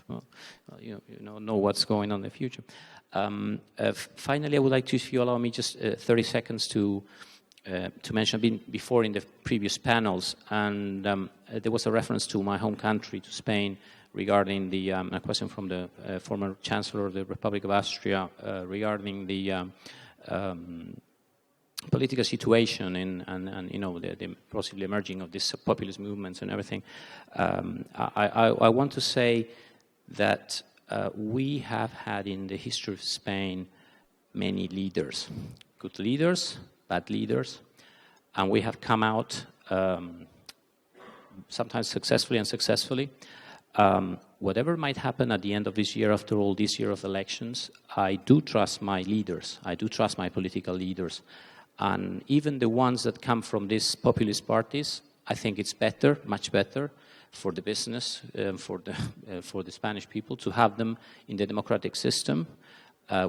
know what's going on in the future. Finally, I would like to, if you allow me, just 30 seconds to mention, before in the previous panels, and there was a reference to my home country, to Spain, regarding the a question from the former Chancellor of the Republic of Austria regarding the political situation and the possibly emerging of these populist movements and everything. I want to say that we have had in the history of Spain many leaders, good leaders, bad leaders, and we have come out sometimes successfully, unsuccessfully. Whatever might happen at the end of this year, after all this year of elections, I do trust my leaders. I do trust my political leaders. And even the ones that come from these populist parties, I think it's better, much better, for the business, for the Spanish people, to have them in the democratic system,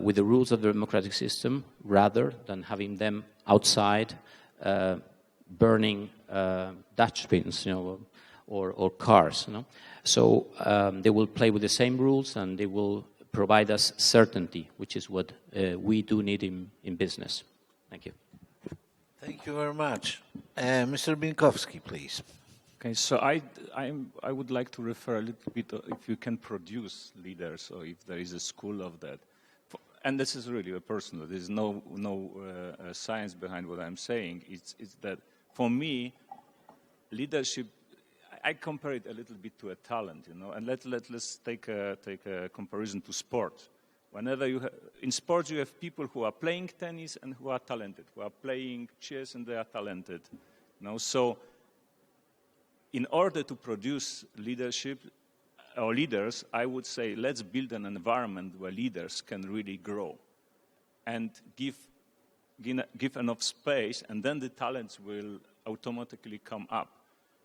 with the rules of the democratic system, rather than having them outside burning dustbins, or cars. So they will play with the same rules, and they will provide us certainty, which is what we do need in business. Thank you. Thank you very much. Mr. Binkowski, please. Okay, so I would like to refer a little bit, if you can produce leaders, or if there is a school of that. And this is really a personal, there's no science behind what I'm saying. It's that, for me, leadership, I compare it a little bit to a talent, and let's take a comparison to sport. Whenever in sports, you have people who are playing tennis and who are talented, who are playing chess and they are talented. So in order to produce leadership or leaders, I would say let's build an environment where leaders can really grow and give enough space, and then the talents will automatically come up.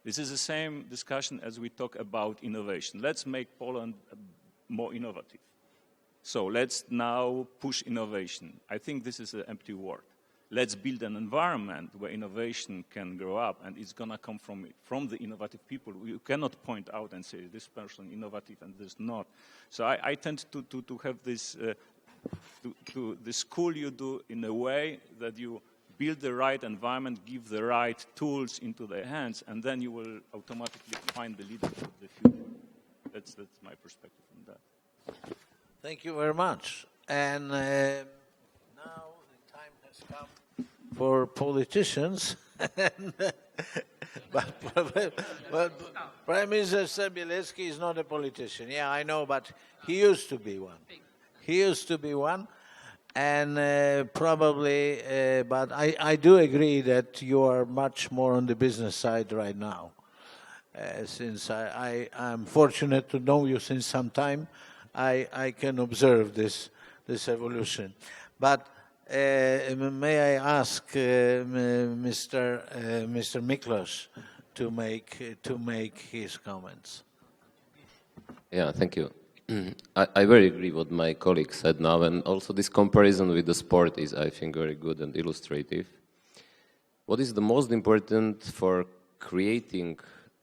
This is the same discussion as we talk about innovation. Let's make Poland more innovative. So let's now push innovation. I think this is an empty word. Let's build an environment where innovation can grow up, and it's going to come from the innovative people. You cannot point out and say this person innovative and this not. So I tend to have this, the school you do in a way that you build the right environment, give the right tools into their hands, and then you will automatically find the leaders of the future. That's my perspective on that. Thank you very much. And now the time has come for politicians. but Prime Minister Sobieski is not a politician. Yeah, I know, but he used to be one. He used to be one. And probably, but I do agree that you are much more on the business side right now. Since I'm fortunate to know you since some time, I can observe this evolution. But may I ask Mr. Miklos to make his comments? Yeah, thank you. I very agree what my colleague said now, and also this comparison with the sport is, I think, very good and illustrative. What is the most important for creating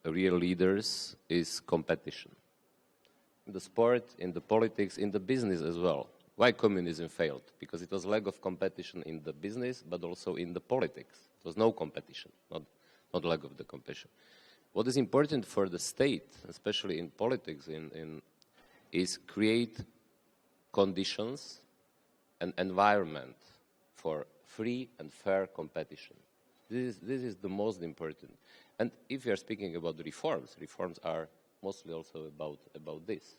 real leaders is competition. In the sport, in the politics, in the business as well. Why communism failed? Because it was lack of competition in the business, but also in the politics. There was no competition, not lack of the competition. What is important for the state, especially in politics, is create conditions and environment for free and fair competition. This is the most important. And if you are speaking about the reforms are mostly also about this.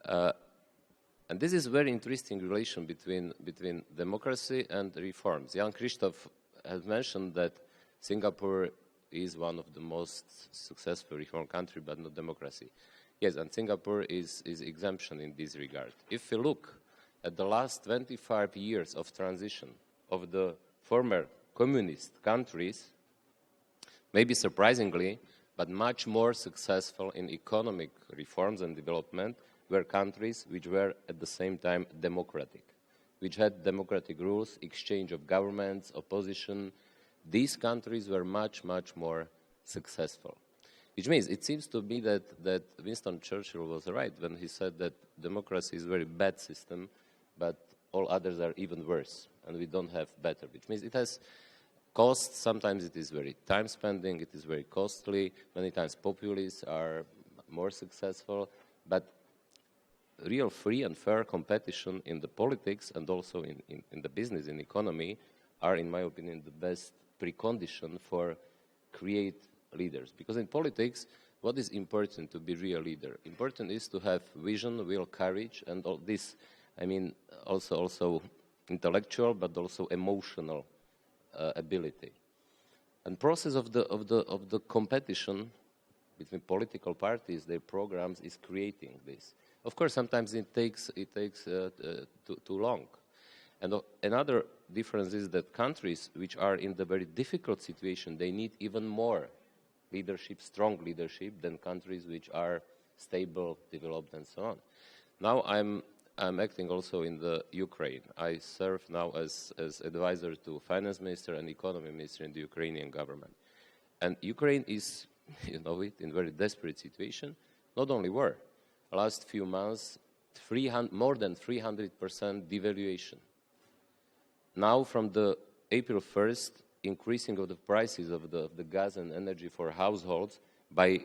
And this is a very interesting relation between democracy and reforms. Jan Krzysztof has mentioned that Singapore is one of the most successful reform country, but not democracy. Yes, and Singapore is exemption in this regard. If you look at the last 25 years of transition of the former communist countries, maybe surprisingly, but much more successful in economic reforms and development were countries which were at the same time democratic, which had democratic rules, exchange of governments, opposition. These countries were much, much more successful. Which means it seems to me that Winston Churchill was right when he said that democracy is a very bad system, but all others are even worse, and we don't have better. Which means it has costs. Sometimes it is very time-spending, it is very costly. Many times populists are more successful, but real free and fair competition in the politics and also in the business, in economy, are, in my opinion, the best precondition for create leaders. Because in politics, what is important to be real leader? Important is to have vision, will, courage, and all this. I mean, also intellectual, but also emotional ability. And process of the competition between political parties, their programs, is creating this. Of course, sometimes it takes too long. And another difference is that countries which are in the very difficult situation, they need even more leadership, strong leadership, than countries which are stable, developed, and so on. Now I'm acting also in the Ukraine. I serve now as advisor to finance minister and economy minister in the Ukrainian government. And Ukraine is, you know it, in very desperate situation. Not only war. Last few months, more than 300% devaluation. Now from the April 1st, increasing of the prices of the gas and energy for households by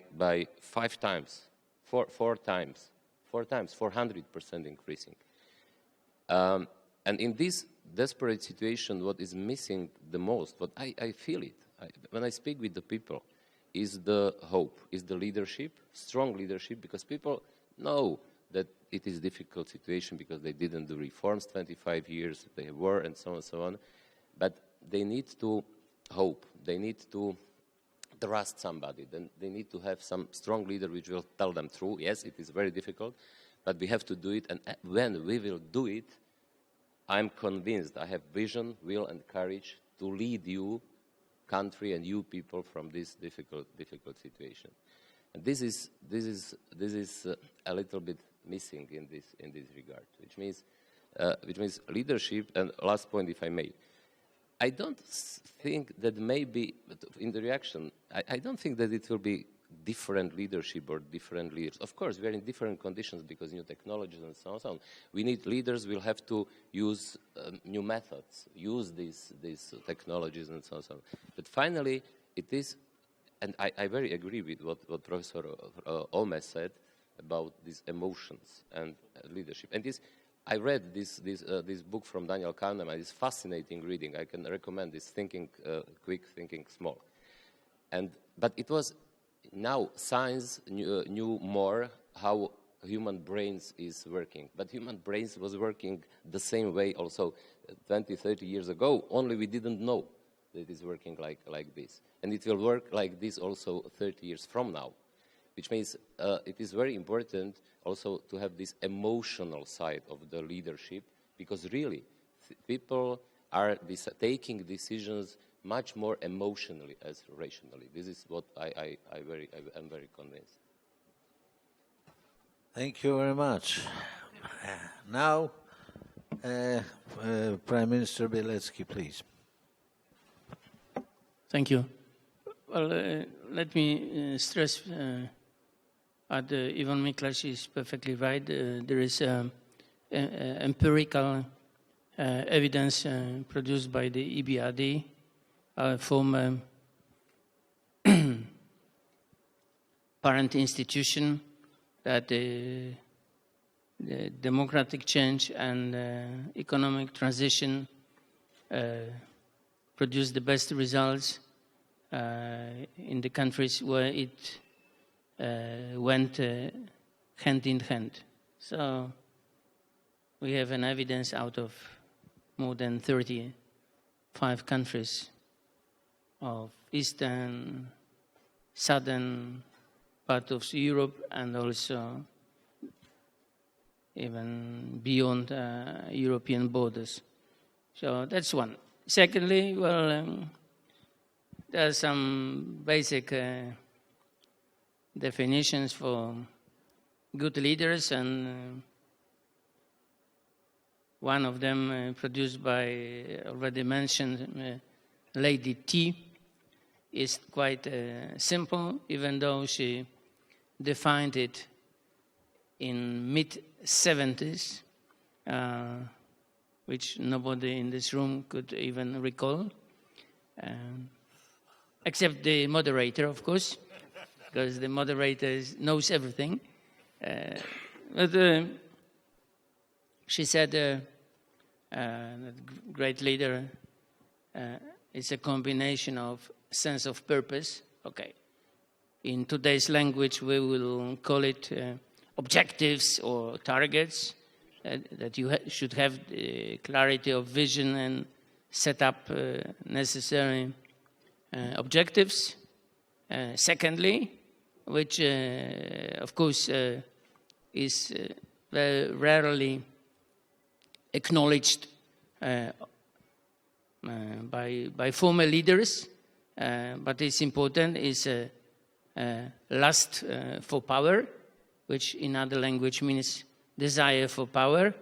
5 times, four times, 400% increasing. And in this desperate situation, what is missing the most, what I feel it, when I speak with the people, is the hope, is the leadership, strong leadership, because people know that it is a difficult situation because they didn't do reforms 25 years, they were, and so on and so on. But they need to hope, they need to trust somebody, then they need to have some strong leader which will tell them through. Yes, it is very difficult, but we have to do it, and when we will do it, I'm convinced I have vision, will, and courage to lead you, country, and you people from this difficult situation. And this is a little bit missing in this regard, which means leadership. And last point, if I may, I don't think that maybe in the reaction, I don't think that it will be different leadership or different leaders. Of course, we are in different conditions because new technologies and so on. So on. We need leaders. We'll have to use new methods, use these technologies and so on. So on. But finally, it is. And I very agree with what Professor Olmes said about these emotions and leadership. And I read this book from Daniel Kahneman. It's fascinating reading. I can recommend this, Thinking Quick, Thinking Small. But it was now science knew more how human brains is working. But human brains was working the same way also 20, 30 years ago, only we didn't know that it is working like this. And it will work like this also 30 years from now, which means it is very important also to have this emotional side of the leadership, because really people are taking decisions much more emotionally as rationally. This is what I'm very convinced. Thank you very much. Now, Prime Minister Bielecki, please. Thank you. Well, let me stress that Ivan Miklas is perfectly right. There is empirical evidence produced by the EBRD, former parent institution, that the democratic change and economic transition produce the best results in the countries where it went hand in hand. So we have an evidence out of more than 35 countries of eastern, southern part of Europe, and also even beyond European borders. So that's one. Secondly, well, there are some basic definitions for good leaders, and one of them produced by already mentioned Lady T, is quite simple, even though she defined it in mid-70s, which nobody in this room could even recall, except the moderator, of course, because the moderator knows everything. But she said that great leader is a combination of sense of purpose. Okay. In today's language, we will call it objectives or targets, that you should have the clarity of vision and set up necessary objectives. Secondly, which of course is very rarely acknowledged by former leaders, but it's important, is lust for power, which in other language means desire for power.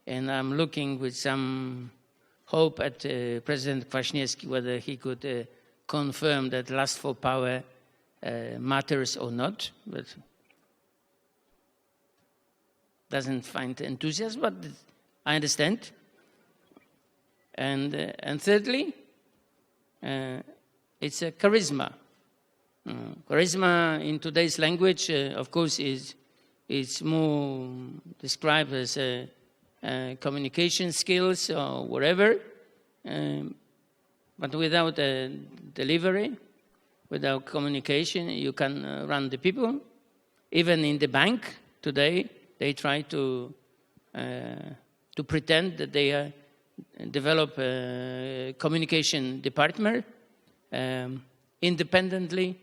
And I'm looking with some hope at President Kwaśniewski, whether he could confirm that lust for power matters or not, but doesn't find enthusiasm, but I understand. And thirdly, it's a charisma. Charisma in today's language, of course, is more described as communication skills or whatever, but without delivery, without communication, you can run the people. Even in the bank today, they try to pretend that they develop a communication department independently